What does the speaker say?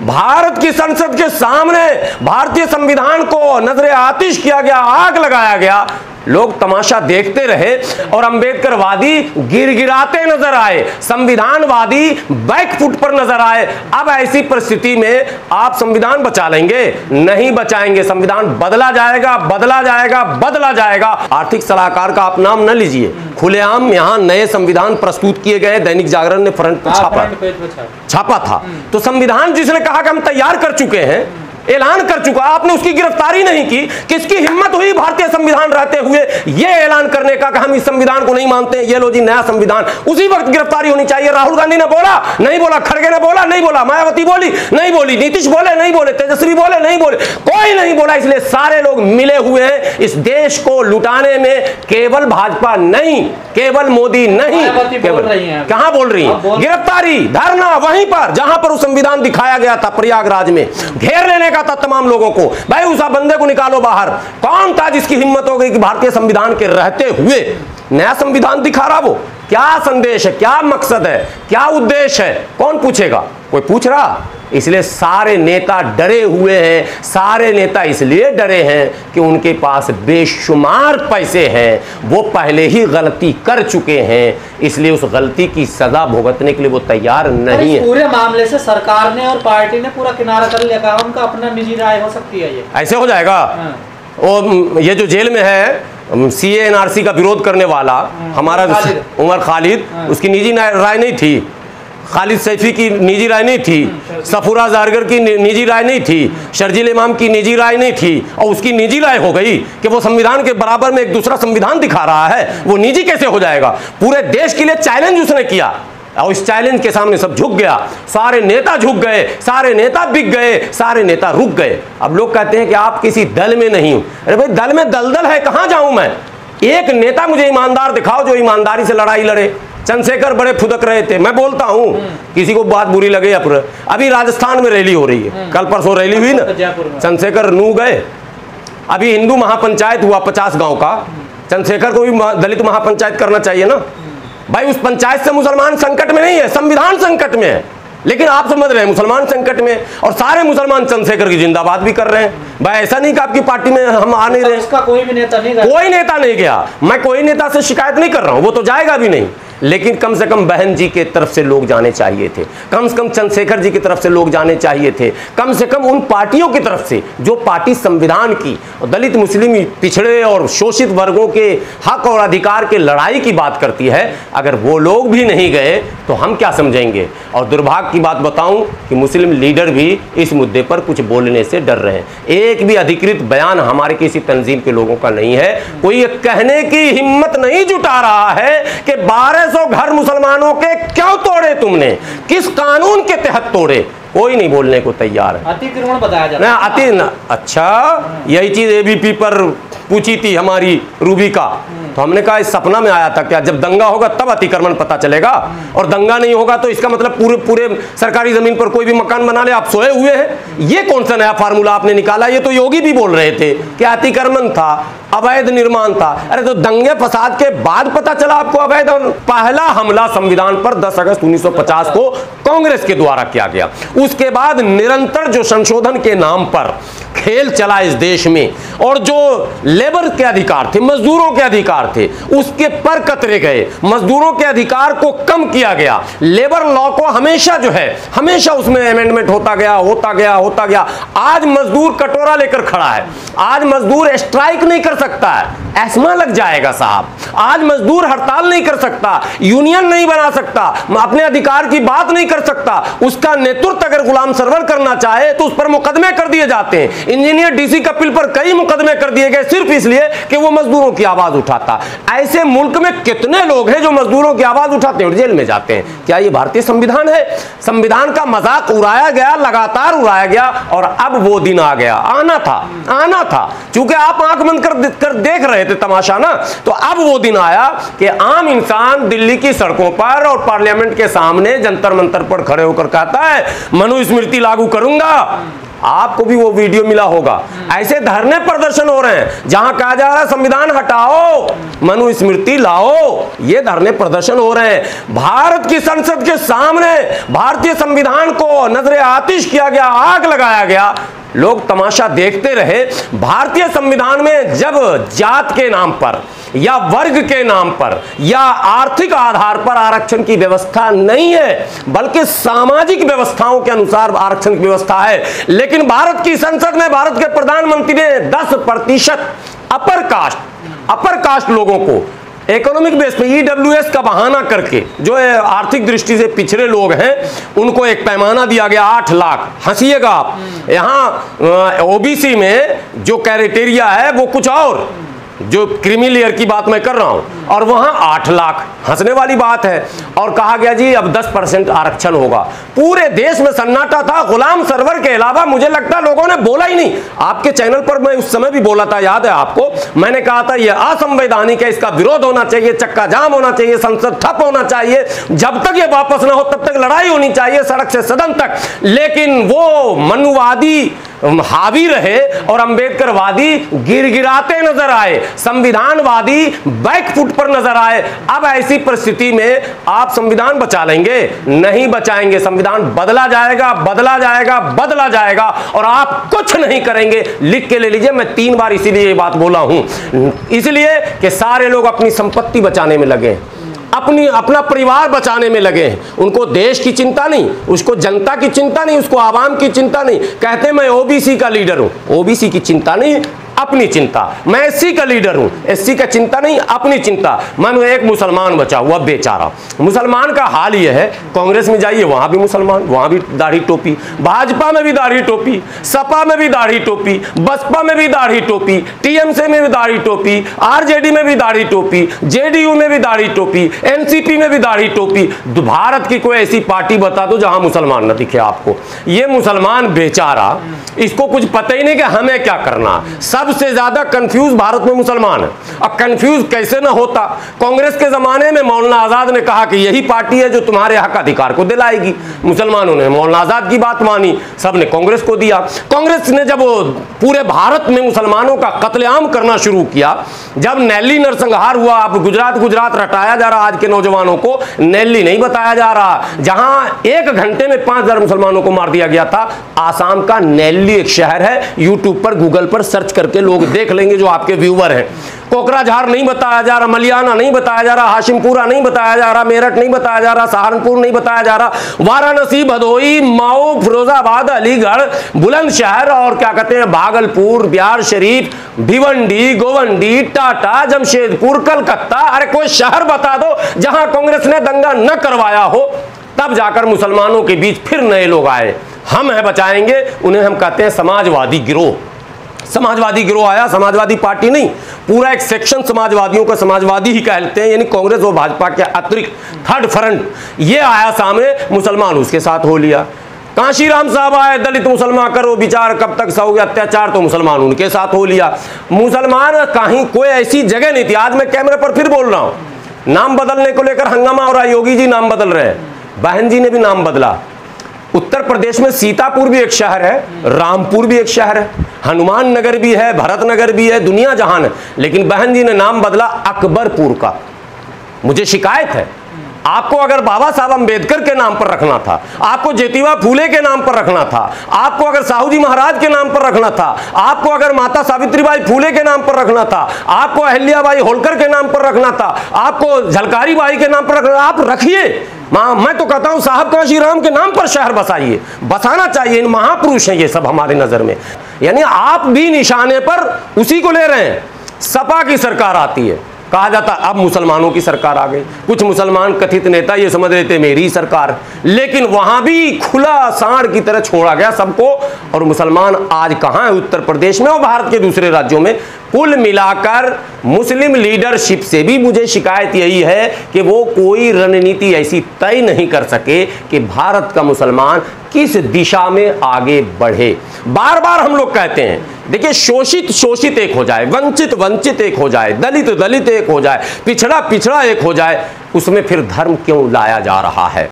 भारत की संसद के सामने भारतीय संविधान को नजरे आतिश किया गया, आग लगाया गया, लोग तमाशा देखते रहे और अंबेडकरवादी गिड़गिड़ाते नजर आए, संविधानवादी बैकफुट पर नजर आए। अब ऐसी परिस्थिति में आप संविधान बचा लेंगे? नहीं बचाएंगे। संविधान बदला जाएगा, बदला जाएगा, बदला जाएगा। आर्थिक सलाहकार का आप नाम न लीजिए, खुलेआम यहां नए संविधान प्रस्तुत किए गए। दैनिक जागरण ने फ्रंट पर छापा था। तो संविधान जिसने कहा कि हम तैयार कर चुके हैं, ऐलान कर चुका, आपने उसकी गिरफ्तारी नहीं की। किसकी हिम्मत हुई भारतीय संविधान रहते हुए यह ऐलान करने का कि हम इस संविधान को नहीं मानते, ये लो जी नया संविधान? उसी वक्त गिरफ्तारी होनी चाहिए। राहुल गांधी ने बोला, नहीं बोला। खड़गे ने बोला, नहीं बोला। मायावती बोली, नहीं बोली। नीतीश बोले, नहीं बोले। तेजस्वी बोले, नहीं बोले। कोई नहीं बोला। इसलिए सारे लोग मिले हुए हैं इस देश को लुटाने में। केवल भाजपा नहीं, केवल मोदी नहीं, केवल कहां बोल रही है? गिरफ्तारी, धरना वहीं पर जहां पर उस संविधान दिखाया गया था, प्रयागराज में घेर लेने था तमाम लोगों को। भाई उस बंदे को निकालो बाहर। कौन था जिसकी हिम्मत हो गई कि भारतीय संविधान के रहते हुए नया संविधान दिखा रहा? वो क्या संदेश है, क्या मकसद है, क्या उद्देश्य है? कौन पूछेगा? कोई पूछ रहा? इसलिए सारे नेता डरे हुए हैं। सारे नेता इसलिए डरे हैं कि उनके पास बेशुमार पैसे हैं, वो पहले ही गलती कर चुके हैं, इसलिए उस गलती की सजा भुगतने के लिए वो तैयार नहीं है। पूरे मामले से सरकार ने और पार्टी ने पूरा किनारा कर लिया, उनका अपना निजी राय हो सकती है। ये ऐसे हो जाएगा। और ये जो जेल में है सीए एनआरसी का विरोध करने वाला हमारा उमर खालिद, उसकी निजी राय नहीं थी। खालिद सैफी की निजी राय नहीं थी, सफूरा जारगर की निजी राय नहीं थी, शर्जील इमाम की निजी राय नहीं थी, और उसकी निजी राय हो गई कि वो संविधान के बराबर में एक दूसरा संविधान दिखा रहा है। वो निजी कैसे हो जाएगा? पूरे देश के लिए चैलेंज उसने किया और इस चैलेंज के सामने सब झुक गया। सारे नेता झुक गए, सारे नेता बिक गए, सारे नेता रुक गए। अब लोग कहते हैं कि आप किसी दल में नहीं हो। अरे भाई दल में दलदल है, कहां जाऊं मैं? एक नेता मुझे ईमानदार दिखाओ जो ईमानदारी से लड़ाई लड़े। चंद्रशेखर बड़े फुदक रहे थे, मैं बोलता हूं, किसी को बात बुरी लगे या पूरा। अभी राजस्थान में रैली हो रही है, कल परसों रैली हुई ना, चंद्रशेखर नू गए। अभी हिंदू महापंचायत हुआ 50 गांव का, चंद्रशेखर को भी दलित महापंचायत करना चाहिए ना भाई। उस पंचायत से मुसलमान संकट में नहीं है, संविधान संकट में है। लेकिन आप समझ रहे हैं मुसलमान संकट में, और सारे मुसलमान चंद्रशेखर की जिंदाबाद भी कर रहे हैं। भाई ऐसा नहीं कि आपकी पार्टी में हम आ नहीं रहे, उसका कोई भी नेता नहीं, कोई नेता नहीं गया। मैं कोई नेता से शिकायत नहीं कर रहा हूं, वो तो जाएगा भी नहीं। लेकिन कम से कम बहन जी के तरफ से लोग जाने चाहिए थे, कम से कम चंद्रशेखर जी की तरफ से लोग जाने चाहिए थे, कम से कम उन पार्टियों की तरफ से जो पार्टी संविधान की और दलित मुस्लिम पिछड़े और शोषित वर्गों के हक और अधिकार के लड़ाई की बात करती है। अगर वो लोग भी नहीं गए तो हम क्या समझेंगे? और दुर्भाग्य की बात बताऊं कि मुस्लिम लीडर भी इस मुद्दे पर कुछ बोलने से डर रहे हैं। एक भी अधिकृत बयान हमारे किसी तंजीम के लोगों का नहीं है। कोई कहने की हिम्मत नहीं जुटा रहा है कि 1200 घर मुसलमानों के क्यों तोड़े तुमने, किस कानून के तहत तोड़े? कोई नहीं बोलने को तैयार है। अतिक्रमण बताया जाता है। अच्छा, यही चीज एबीपी पर पूछी थी हमारी रूबी का, तो हमने कहा इस सपना में आया था क्या? जब दंगा होगा तब अतिक्रमण पता चलेगा, और दंगा नहीं होगा तो इसका मतलब पूरे सरकारी जमीन पर कोई भी मकान बना ले, आप सोए हुए हैं। ये कौन सा नया फार्मूला आपने निकाला? ये तो योगी भी बोल रहे थे कि अतिक्रमण था, अवैध निर्माण था। अरे तो दंगे फसाद के बाद पता चला आपको अवैध? पहला हमला संविधान पर 10 अगस्त 1950 को कांग्रेस के द्वारा किया गया। उसके बाद निरंतर जो संशोधन के नाम पर खेल चला इस देश में, और जो लेबर के अधिकार थे, मजदूरों के अधिकार थे, उसके पर कतरे गए। मजदूरों के अधिकार को कम किया गया। लेबर लॉ को हमेशा जो है, हमेशा उसमें अमेंडमेंट होता गया, होता गया, होता गया। आज मजदूर कटोरा लेकर खड़ा है। आज मजदूर स्ट्राइक नहीं कर सकता है, एस्मा लग जाएगा साहब। आज मजदूर हड़ताल नहीं कर सकता, यूनियन नहीं बना सकता, अपने अधिकार की बात नहीं कर सकता। उसका नेतृत्व अगर गुलाम सरवर करना चाहे तो उस पर मुकदमे कर दिए जाते हैं। इंजीनियर डीसी कपिल पर कई मुकदमे कर दिए गए सिर्फ इसलिए कि वो मजदूरों की आवाज उठाता। ऐसे मुल्क में कितने लोग हैं जो मजदूरों की आवाज उठाते हैं और जेल में जाते हैं? क्या ये भारतीय संविधान है? संविधान का मजाक उड़ाया गया, लगातार उड़ाया गया, और अब वो दिन आ गया। आना था चूंकि आप आंख बंद कर देख रहे थे तमाशा ना, तो अब वो दिन आया कि आम इंसान दिल्ली की सड़कों पर और पार्लियामेंट के सामने जंतर मंतर पर खड़े होकर कहता है मनुस्मृति लागू करूंगा। आपको भी वो वीडियो मिला होगा। ऐसे धरने प्रदर्शन हो रहे हैं जहां कहा जा रहा है संविधान हटाओ, मनुस्मृति लाओ। ये धरने प्रदर्शन हो रहे हैं। भारत की संसद के सामने भारतीय संविधान को नजरे आतिश किया गया, आग लगाया गया। लोग तमाशा देखते रहे। भारतीय संविधान में जब जात के नाम पर या वर्ग के नाम पर या आर्थिक आधार पर आरक्षण की व्यवस्था नहीं है, बल्कि सामाजिक व्यवस्थाओं के अनुसार आरक्षण की व्यवस्था है, लेकिन भारत की संसद में भारत के प्रधानमंत्री ने 10% अपर कास्ट लोगों को इकोनॉमिक बेस पे ईडब्ल्यूएस का बहाना करके, जो आर्थिक दृष्टि से पिछड़े लोग हैं, उनको एक पैमाना दिया गया 8 लाख। हंसिएगा आप, यहां ओबीसी में जो क्राइटेरिया है वो कुछ और, जो क्रीमी लेयर की बात मैं कर रहा हूं, और वहां 8 लाख। हंसने वाली बात है। और कहा गया जी अब 10% आरक्षण होगा। पूरे देश में सन्नाटा था। गुलाम सरवर के अलावा मुझे लगता है लोगों ने बोला ही नहीं। आपके चैनल पर मैं उस समय भी बोला था, याद है आपको, मैंने कहा था यह असंवैधानिक है, इसका विरोध होना चाहिए, चक्का जाम होना चाहिए, संसद ठप होना चाहिए, जब तक ये वापस ना हो तब तक लड़ाई होनी चाहिए सड़क से सदन तक। लेकिन वो मनुवादी हावी रहे और अंबेडकरवादी गिड़गिड़ाते नजर आए, संविधानवादी बैकफुट पर नजर आए। अब ऐसी परिस्थिति में आप संविधान बचा लेंगे? नहीं बचाएंगे। संविधान बदला जाएगा, बदला जाएगा, बदला जाएगा, और आप कुछ नहीं करेंगे। लिख के ले लीजिए। मैं 3 बार इसीलिए ये बात बोला हूं, इसलिए कि सारे लोग अपनी संपत्ति बचाने में लगे, अपना परिवार बचाने में लगे हैं। उनको देश की चिंता नहीं, उसको जनता की चिंता नहीं, उसको आवाम की चिंता नहीं। कहते मैं ओबीसी का लीडर हूं, ओबीसी की चिंता नहीं, अपनी चिंता। मैं एससी का लीडर हूं, एससी का चिंता नहीं, अपनी चिंता। मानो एक मुसलमान बचा हुआ बेचारा। मुसलमान का हाल यह है, कांग्रेस में जाइए वहां भी मुसलमान, वहां भी दाढ़ी टोपी, भाजपा में भी दाढ़ी टोपी, सपा में भी दाढ़ी टोपी, बसपा में भी दाढ़ी टोपी, टीएमसी में भी दाढ़ी टोपी, आरजेडी में भी दाढ़ी टोपी, जेडीयू में भी दाढ़ी टोपी, एनसीपी में भी दाढ़ी टोपी। भारत की कोई ऐसी पार्टी बता दो जहां मुसलमान न दिखे आपको। ये मुसलमान बेचारा, इसको कुछ पता ही नहीं कि हमें क्या करना। सबसे ज्यादा कंफ्यूज भारत में मुसलमान है। अब कंफ्यूज कैसे ना होता? कांग्रेस के जमाने में मौलाना आजाद ने कहा कि यही पार्टी है जो तुम्हारे हक अधिकार को दिलाएगी। मुसलमानों ने मौलाना आजाद की बात मानी, सबने कांग्रेस को दिया। कांग्रेस ने जब पूरे भारत में मुसलमानों का कत्लेआम करना शुरू किया, जब नैली नरसंहार हुआ, अब गुजरात रटाया जा रहा, आज के नौजवानों को नैली नहीं बताया जा रहा, जहां 1 घंटे में 5000 मुसलमानों को मार दिया गया था। आसाम का नैली एक शहर है, यूट्यूब पर गूगल पर सर्च करके लोग देख लेंगे जो आपके व्यूअर हैं। कोकराझार नहीं बताया जा रहा, मलियाना नहीं बताया जा रहा, हाशिमपुरा नहीं बताया जा रहा, मेरठ नहीं बताया जा रहा, सहारनपुर नहीं बताया जा रहा, वाराणसी, भदोही, मऊ, फिरोजाबाद, अलीगढ़, बुलंदशहर और क्या कहते हैं भागलपुर, बिहार शरीफ, भिवंडी, गोवंडी, टाटा, जमशेदपुर, कलकत्ता। अरे कोई शहर बता दो जहां कांग्रेस ने दंगा न करवाया हो। तब जाकर मुसलमानों के बीच फिर नए लोग आए, हम है बचाएंगे। उन्हें हम कहते हैं समाजवादी गिरोह। समाजवादी गिरोह आया, समाजवादी पार्टी नहीं, पूरा एक सेक्शन समाजवादियों का समाजवादी ही कहते हैं, यानी कांग्रेस और भाजपा के अतिरिक्त थर्ड फ्रंट ये आया सामने। मुसलमान उसके साथ हो लिया। कांशीराम साहब आए, दलित मुसलमान करो विचार, कब तक सहोगे अत्याचार, तो मुसलमान उनके साथ हो लिया। मुसलमान कहीं कोई ऐसी जगह नहीं थी। आज मैं कैमरे पर फिर बोल रहा हूं, नाम बदलने को लेकर हंगामा हो रहा है। योगी जी नाम बदल रहे हैं, बहन जी ने भी नाम बदला। उत्तर प्रदेश में सीतापुर भी एक शहर है, रामपुर भी एक शहर है, हनुमान नगर भी है, भरत नगर भी है, दुनिया जहान है। लेकिन बहन जी ने नाम बदला अकबरपुर का। मुझे शिकायत है, आपको अगर बाबा साहब अंबेडकर के नाम पर रखना था, आपको ज्योतिबा फूले के नाम पर रखना था, आपको अगर साहू जी महाराज के नाम पर रखना था, आपको अगर माता सावित्रीबाई फूले के नाम पर रखना था, आपको अहिल्याबाई होलकर के नाम पर रखना था, आपको झलकारी बाई के नाम पर रखना, आप रखिए। मैं तो कहता हूं साहब कांशीराम के नाम पर शहर बसाइए, बसाना चाहिए। इन महापुरुष हैं ये सब हमारे नजर में। यानी आप भी निशाने पर उसी को ले रहे हैं। सपा की सरकार आती है, कहा जाता अब मुसलमानों की सरकार आ गई। कुछ मुसलमान कथित नेता ये समझ रहे थे मेरी सरकार, लेकिन वहां भी खुला सांड की तरह छोड़ा गया सबको। और मुसलमान आज कहां है? उत्तर प्रदेश में और भारत के दूसरे राज्यों में। कुल मिलाकर मुस्लिम लीडरशिप से भी मुझे शिकायत यही है कि वो कोई रणनीति ऐसी तय नहीं कर सके कि भारत का मुसलमान किस दिशा में आगे बढ़े। बार बार हम लोग कहते हैं, देखिए शोषित शोषित एक हो जाए, वंचित वंचित एक हो जाए, दलित दलित एक हो जाए, पिछड़ा पिछड़ा एक हो जाए, उसमें फिर धर्म क्यों लाया जा रहा है?